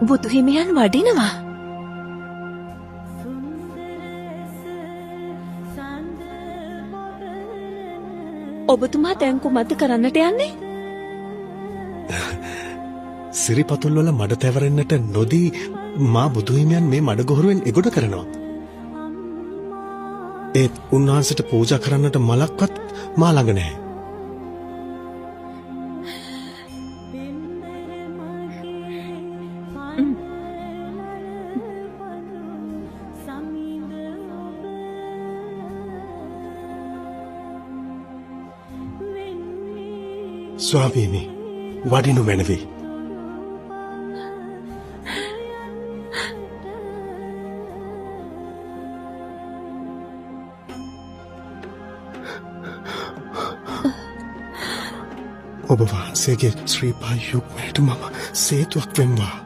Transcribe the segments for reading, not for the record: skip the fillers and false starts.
බුදු හිමියන් වඩිනවා. ඔබතුමා දැන් කුමක්ද කරන්නට යන්නේ? සිරිපතුල් වල මඩ තැවරෙන්නට නොදී මා බුදු හිමියන් මේ මඩ ගොහරුවෙන් එගොඩ කරනවා. ඒත් උන්වහන්සේට පූජා කරන්නට මලක්වත් මා ළඟ නැහැ. ස්වාමීනි, වඩිනු මැනවි. ඔබ වහන්සේගේ ශ්‍රීපා යුග්මයට මම සේතුවක් වෙම්වා.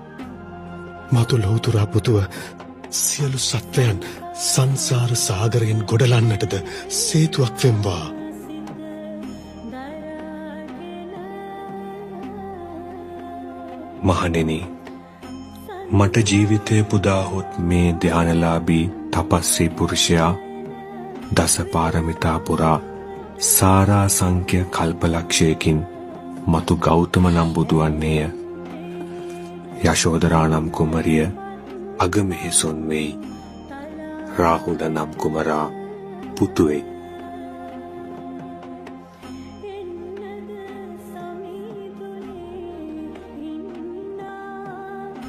මතු ලෝතුරා පුතුව සියලු සත්වයන් සංසාර සාගරයෙන් ගොඩලන්නටද සේතුවක් වෙම්වා. මහණෙනි, මට ජීවිතය පුදාහොත් මේ ධානලාභී තපස්සී පුරුෂයා දස පාරමිතා පුරා සාරා සංඛ්‍ය කල්පලක්ෂයකින් මතු ගෞතම නම් බුදු වන්නේය. යශෝදරා නම් කුමරිය අගමෙහිසොන් වෙයි. රාහුල නම් කුමරා පුතුවේ.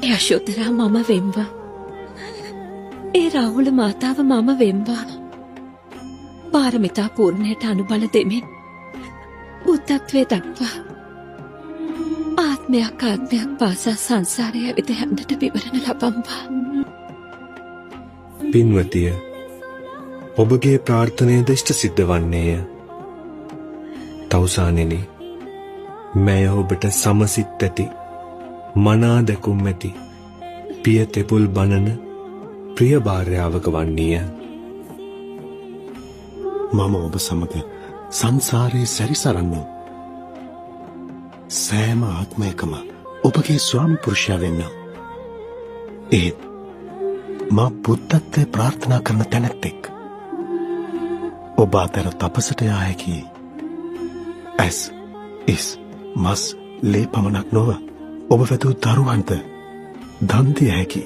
යශෝදරා මම වෙම්වා. ඒ රාහුල මාතාව මම වෙම්වා. පාරමිතා පූර්ණයට අනුබල දෙමින් බුද්ධත්වයේ දක්වා ආත්මයක් පාසා සංසාරය විද හැමදට විවරණ ලබම්වා. පින්වතිය, ඔබගේ ප්‍රාර්ථනයද ඉෂ්ට සිද්ධ වන්නේය. තවුසානෙනි, මැය ඔබට සමසිත් ඇති මනා දැකුම් ඇති පිය තෙපුල් බණන ප්‍රිය භාර්යාවක වන්නේය. මම ඔබ සමග සංසාරයේ සැරිසරන්නෝ. සෑම ආත්මයකම ඔබගේ ස්වාමි පුරුෂයා වෙන්න. ඒත් මා බුද්ධත්වයේ ප්‍රාර්ථනා කරන තැනැත්තෙක්. ඔබ අතර තපසට යා හැකි ඇස්, ඉස්, මස්, ලේ පමණක් නොව ඔබ වැදූ දරුවන්ට දන් දිය හැකි.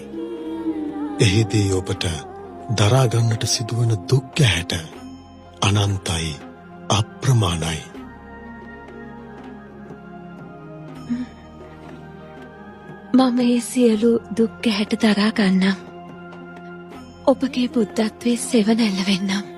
එහිදී ඔබට දරාගන්නට සිදුවන දුක් ගැහැට අනන්තයි, අප්‍රමාණයි. මම ඒ සියලු දුක් ගැහැට දරා ගන්නම්. ඔබගේ බුද්ධත්වයේ සෙවණැල්ල වෙන්නම්.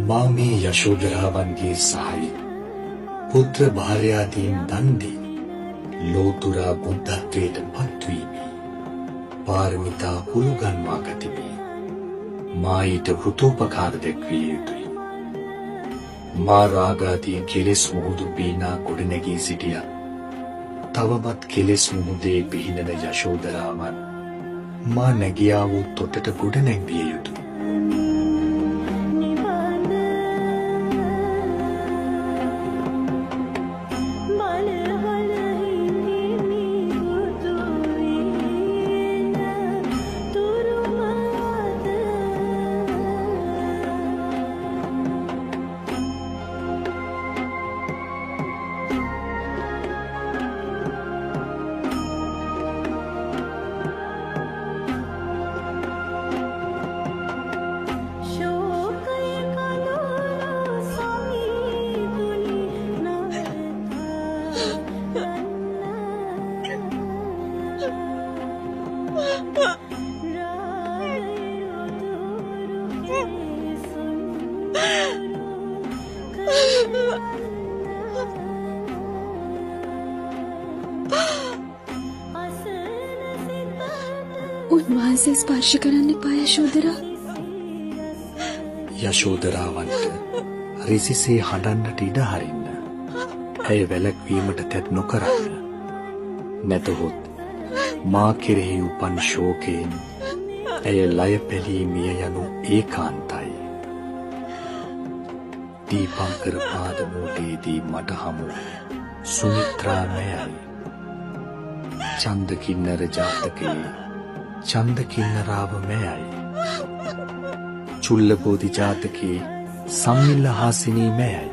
මා මේ යශෝදරාවන්ගේ සහාය පුත්‍ර භාර්යාදීන් දන් දී ලෝතුරා බුද්ධත්වයට පත්වීමි. පාරමිතා පුලුගන්වා ගතිමි. මා ඊට වෘතෝපකාර දැක්විය යුතුයි. මා රාගාදී කෙලෙස් මුහුදු පීනා ගොඩනැගී සිටියා. තවමත් කෙලෙස් මුහුදේ පිහිනන යශෝදරාවන් මා නැගියා වූ තොටට ගොඩ නැංවිය යුතුයි. උන්වහන්සේ ස්පර්ශ කරන්න එපා යශෝදරා. යශෝදරාවන්ට රිසිසේ හඬන්නට ඉඩ හරින්න. ඇය වැළැක්වීමට තැත් නොකරන්න. නැතහොත් මා කෙරෙහි උපන් ශෝකයෙන් ඇය ලය පැලී මිය යනු ඒකාන්තයි. දීපංකර පාදමූලයේදී මට හමු සුමිත්‍රා මෑයි. චන්දකින්නර ජාතකයේ චන්දකින්නරාව මෑයි. චුල්ලබෝධි ජාතකයේ සම්මිල්ලහාසිනී මෑයි.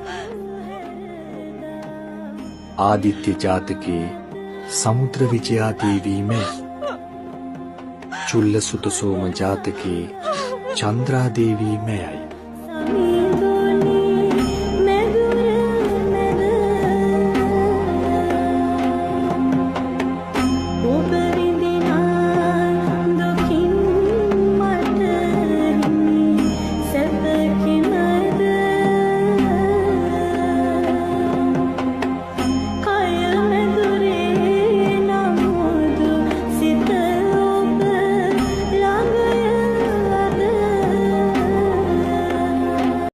ආදිත්‍ය ජාතකයේ සමුද්‍ර විජයා දේවී මෑයි. චුල්ලසුත සෝම ජාතකයේ චන්ද්‍රා දේවී මෑයි.